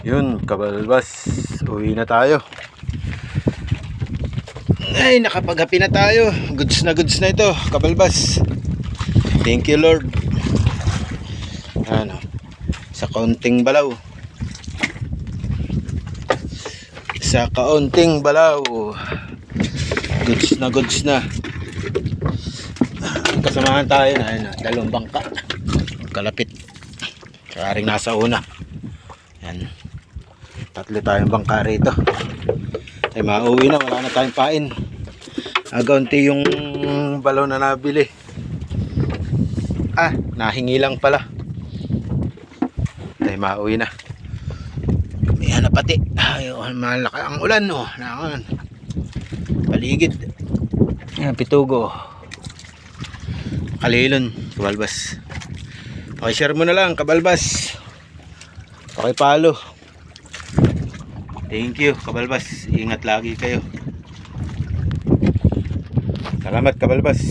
Yun, kabalbas, uwi na tayo. Ay, nakapaghapi na tayo. Goods na ito, kabalbas. Thank you Lord. Ano, sa kaunting balaw. Sa kaunting balaw. Goods na. Kasamahan tayo na, ayun, dalawang bangka. Kalapit. Karing nasa una. Yan. Tatlo tayong bangka rito. Ay mauwi na, wala na tayong pain. Agaunti yung balaw na nabili. Nahingi lang pala. Ay mauwi na. May na pati. Ay, malaki ang ulan, oh. Paligid. Yan, Pitugo. Kalilon, kabalbas. Okay, share mo na lang, kabalbas. Okay, palo. Thank you, kabalbas. Ingat lagi kayo. Salamat, kabalbas.